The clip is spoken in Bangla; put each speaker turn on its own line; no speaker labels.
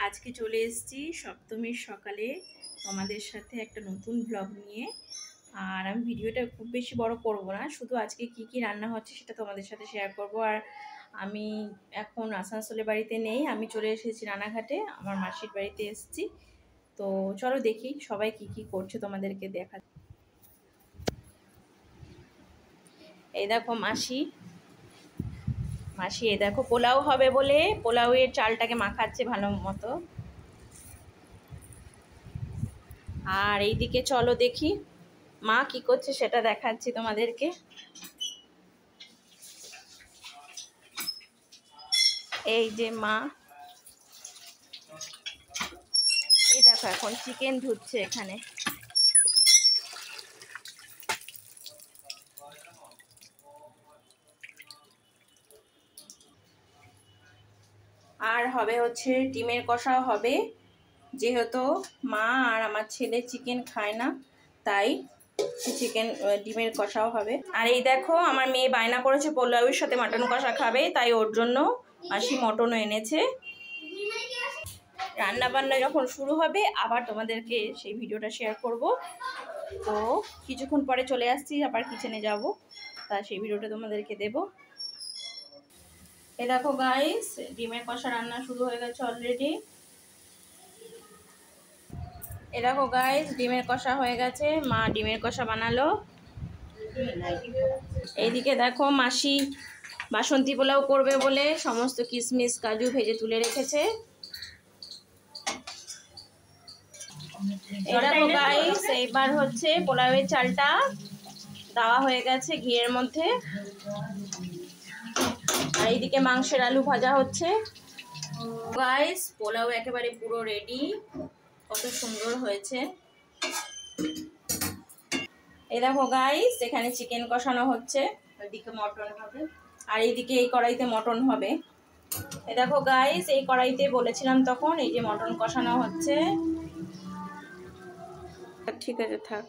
আজকে চলে এসেছি সপ্তমীর সকালে তোমাদের সাথে একটা নতুন ব্লগ নিয়ে। আর আমি ভিডিওটা খুব বেশি বড় করব না, শুধু আজকে কি কি রান্না হচ্ছে সেটা তোমাদের সাথে শেয়ার করব। আর আমি এখন আসানসোলের বাড়িতে নেই, আমি চলে এসেছি রানাঘাটে, আমার মাসির বাড়িতে এসেছি। তো চলো দেখি সবাই কি কি করছে, তোমাদেরকে দেখা। এই দেখো মাসি, এই দেখো পোলাও হবে বলে পোলাওয়ের চালটাকে মাখাচ্ছে ভালো মতো। আর এইদিকে চলো দেখি মা কি করছে সেটা দেখাচ্ছি তোমাদেরকে। এই যে মা, এই দেখো এখন চিকেন ধুচ্ছে এখানে। আর হবে হচ্ছে ডিমের কষাও হবে, যেহেতু মা আর আমার ছেলে চিকেন খায় না, তাই চিকেন ডিমের কষাও হবে। আর এই দেখো আমার মেয়ে বায়না করেছে পোলাওয়ের সাথে মাটন কষা খাবে, তাই ওর জন্য মাসি মটনও এনেছে। রান্না বান্না যখন শুরু হবে আবার তোমাদেরকে সেই ভিডিওটা শেয়ার করব। তো কিছুক্ষণ পরে চলে আসছি, আবার কিচেনে যাব, তা সেই ভিডিওটা তোমাদেরকে দেব। এই দেখো গাইস, ডিমের কষা রান্না শুরু হয়ে গেছে অলরেডি। এই দেখো গাইস, ডিমের কষা হয়ে গেছে, মা ডিমের কষা বানালো। এইদিকে দেখো মাসি বাসন্তী পোলাও করবে বলে সমস্ত কিশমিশ কাজু ভেজে তুলে রেখেছে। এই দেখো গাইস, এইবার হচ্ছে পোলাওয়ের চালটা দেওয়া হয়ে গেছে ঘিয়ের মধ্যে। আর এইদিকে মাংসের আলু ভাজা হচ্ছে। গাইস পোলাও একেবারে পুরো রেডি, কত সুন্দর হয়েছে। এই দেখো গাইস, এখানে চিকেন কষানো হচ্ছে, ওইদিকে মটন হবে, আর এইদিকে এই কড়াইতে মটন হবে। এই দেখো গাইস, এই কড়াইতে বলেছিলাম তখন, এই যে মটন কষানো হচ্ছে। ঠিক আছে থাক।